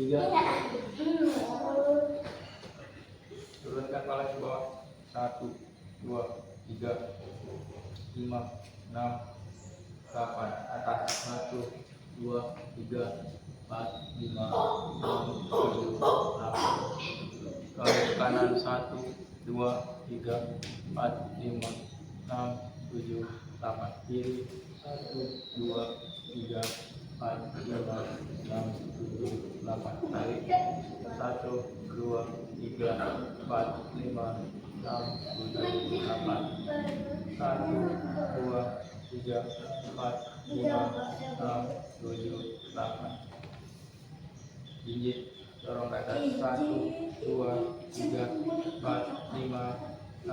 Tiga. Turunkan kepala ke bawah. 1, 2, 3, 5, 6, 8. Atas. 1, 2, 3, 4, 5, 6, 7, 8. Kembali ke kanan. 1, 2, 3, 4, 5, 6, 7, 8. Kiri. 1, 2, 3, 4, 5, 6, 7, 8. Tarik. 1, 2, 3, 4, 5, 6, 7, 8. 1, 2, 3, 4, 5, 6, 7, 8. Jinjit, dorong ke atas. 1, 2, 3, 4, 5, 6,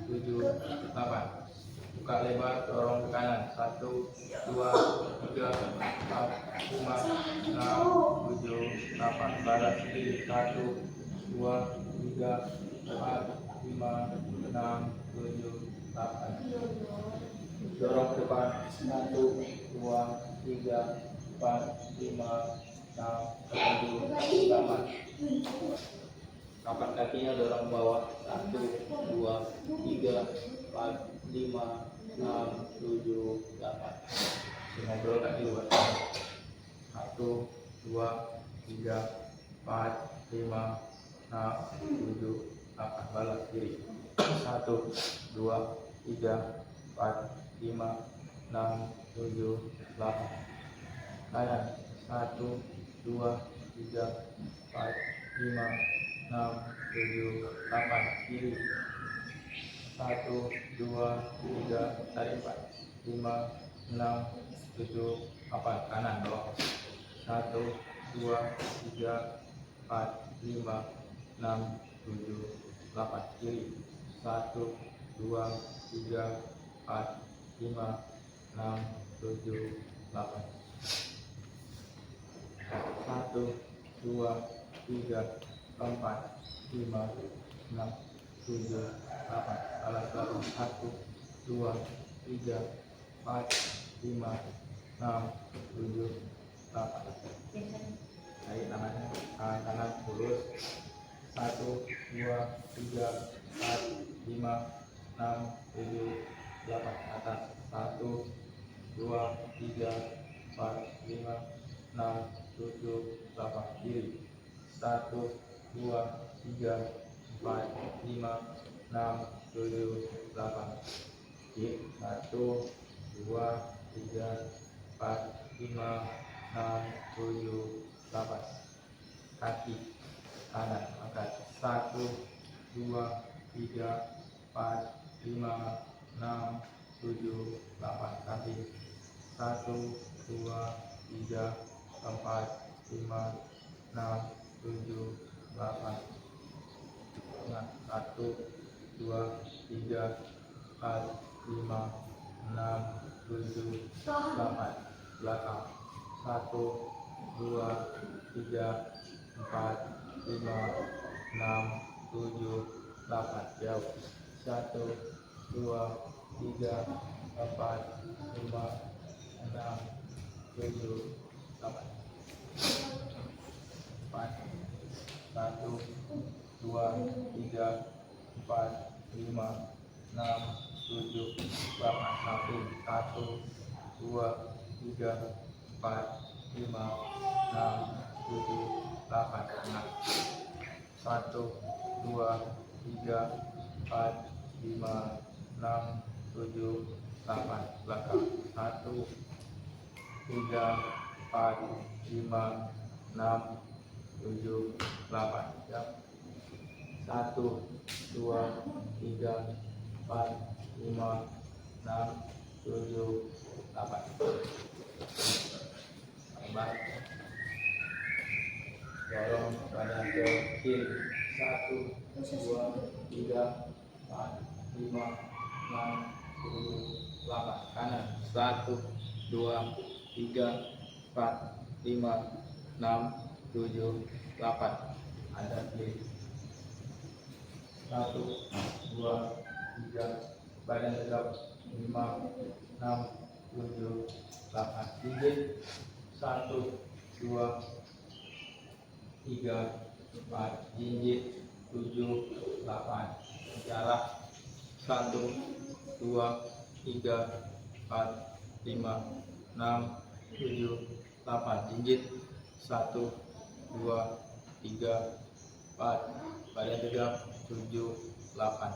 7, 8. Buka lebar, dorong ke kanan. 1, 2, 3, 4, 5, 6, 7, 8. Balas kiri. 1, 2, 3, 4, 5, 6, 7, 8. Dorong ke depan. 1, 2, 3, 4, 5, 6, 7, 8. Kapan kakinya dorong bawah. 1, 2, 3, 4, 5, 6, 7, 8. Ngobrol kaki luar. 1, 2, 3, 4, 5, 6, 7, 8. Balas kiri. 1, 2, 3, 4, 5, 6, 7, 8. Kanan. 1, 2, 3, 4, 5, 6, 7, 8. Kiri. 1, 2, 3, tarik 4, 5, 6, 7, 8. Kanan bawah. 1, 2, 3, 4, 5, 6, 7, 8. Kiri. 1, 2, 3, 4, 5, 6, 7, 8. 1, 2, 3, 4, 5, 6, 7, 8. Alas belakang. 1, 2, 3, 4, 5, 6, 7, 8. Tarik tangannya. Tangan kanan lurus. 1, 2, 3, 4, 5, 6, 7, 8. Atas. 1, 2, 3, 4, 5, 6, 7, 8. Kiri. 1, 2, 3, 4, 5, 6, 7, 8. Kiri. 1, 2, 3, 4, 5, 6, 7, 8. Kaki kanan angkat. 1, 2, 3, 4, 5, 6, 7, 8. Kaki. 1, 2, 3, 4, 5, 6, 7, 8. 1, 2, 3, 4, 5, 6, 7, 8. Belakang. 1, 2, 3, 4, 5, 6, 7, 8. Jauh. 1, 2, 3, 4, 5, 6, 7, 8. 4. 1, 2, 3, 4, 5, 6, 7, 8. Samping. 1, 2, 3, 4, 5, 6, 7, 8. Tengah. 1, 2, 3, 4, 5, 6, 7, 8. Belakang. 1, 3, 4, 5, 6, 7, 8. Siap. 1, 2, 3, 4, 5, 6, 7, 8. Tambah. Dorong badan ke kiri. 1, 2, 3, 4, 5, 6, 7, 8. Kanan. 1, 2, 3, 4, 5, 6, 7, 8. Ada kiri. 1, 2, 3. Badan tegap. 5, 6, 7, 8. Gigit. 1, 2, 3, 4. Jinjit. 7, 8. Jarak. 1, 2, 3, 4, 5, 6, 7, 8. Jinjit. 1, 2, 3, 4. Badan tegap. 7, 8.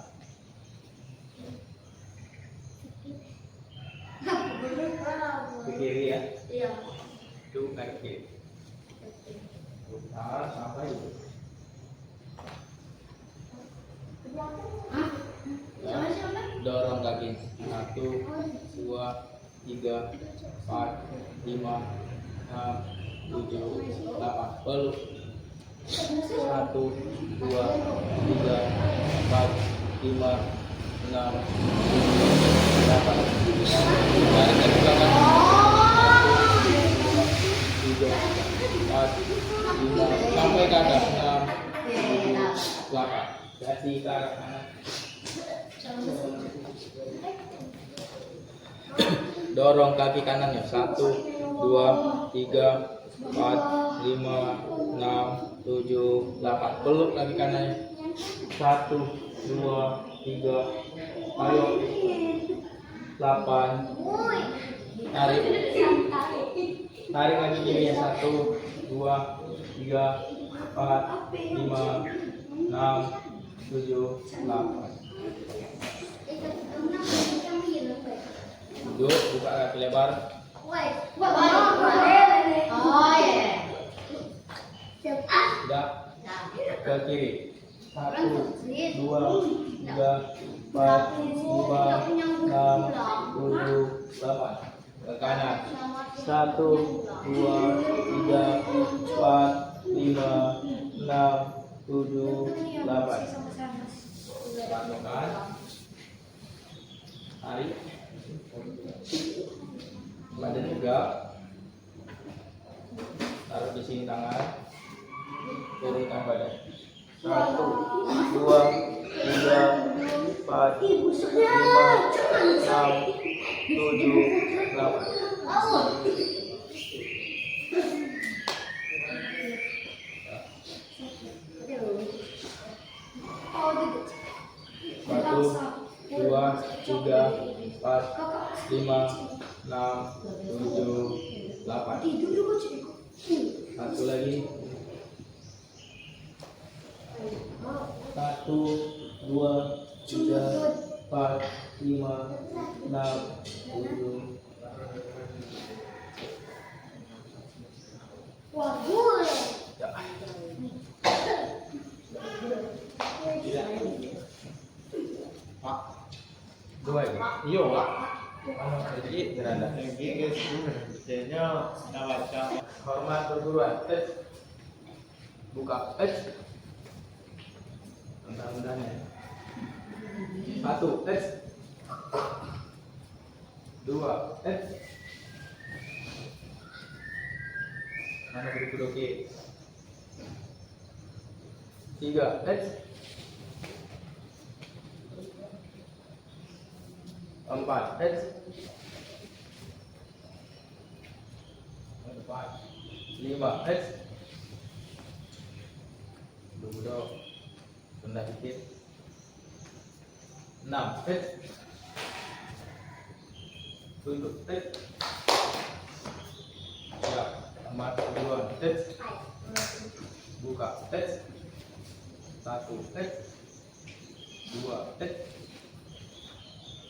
Ke kiri ya. Iya. Itu naik kiri. Putar sampai itu. Ya. Dorong kaki. 1, 2, 3, 4, 5, 6, 7, 8. Peluk. 1, 2, 3, 4, 5, 6, 7, 8. Tarik dari belakang. 1, 2, 3, 4, 5 sampai ke atas. 6, 7, 8. Ganti ke arah kanan. Dorong kaki kanannya. 1, 2, 3, 4, 5, 6, 7, 8. Peluk kaki kanannya. 1, 2, 3. Ayo. 8. Tarik. Tarik lagi kirinya. 1, 2, 3, 4, 5, 6, 7, 8. Duduk, buka kaki lebar. Sudah. Ke kiri. 1, 2, 3, 4, 5, 6, 7, 8. Ke kanan. 1, 2, 3, 4, 5, 6, 7, 8. Lakukan. Tarik. Badan tegak. Taruh di sini tangan. Turunkan badan. 1, 2, 3, 4, 5, 6, 7, 8. 1, 2, 3, 4, 5, 6, 7, 8. Satu lagi. 1, 2, 3, 4, 5, 6, 7. Pak, dua ini. Iyo, Pak. Jadi beranda. Hormat perguruan. Buka. Undang-undangnya. 1. 2. Mana berduduk? 3. 4. 5. Duduk. Rendah dikit. 6. Tunduk. Ya, 4, 2. Buka. 1. 2.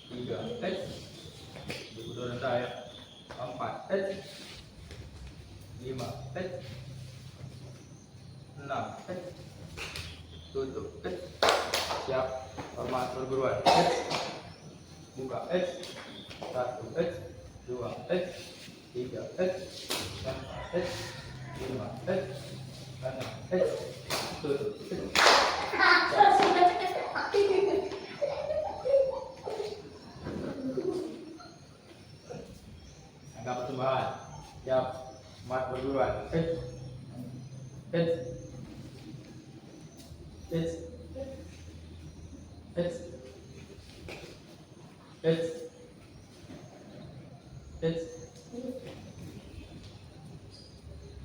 3. Duduk rendah ya. 4. 5. 6. Tutup. Siap. Hormat perguruan. Buka. 1. 2. 3. 4. 5. 6. Tutup. Angkat persembahan. Siap. Mat perguruan. It's it's it's it's it's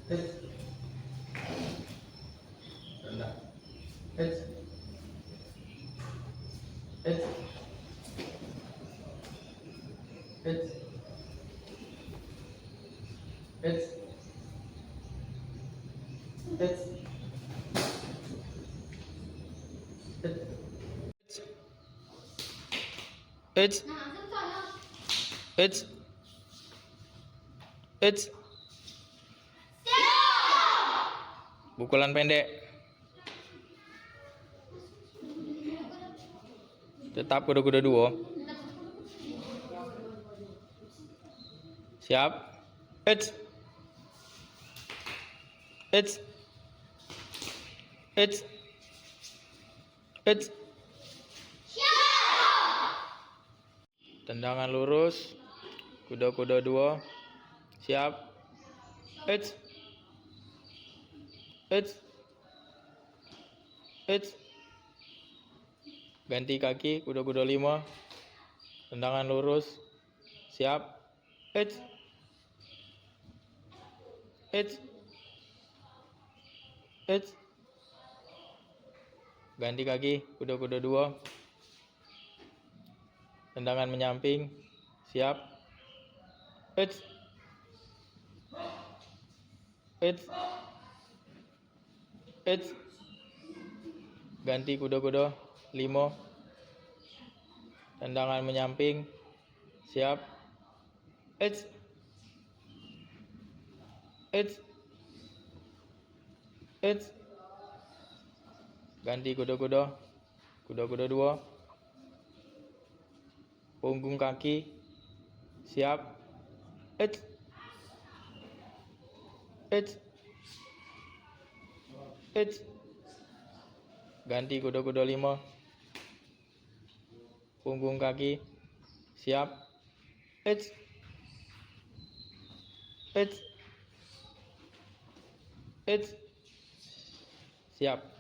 it's rendah. It's it's it's it's it's it's it's pukulan pendek. Tetap kuda-kuda duo. Siap. It's tendangan lurus. Kuda-kuda duo. Siap. It's ganti kaki. Kuda-kuda 5. Tendangan lurus. Siap. It's ganti kaki. Kuda-kuda 2. Tendangan menyamping. Siap. It's ganti kuda-kuda 5. Tendangan menyamping. Siap. It's ganti kuda-kuda 2. Punggung kaki. Siap. Ganti kuda-kuda 5. Punggung kaki. Siap. Siap.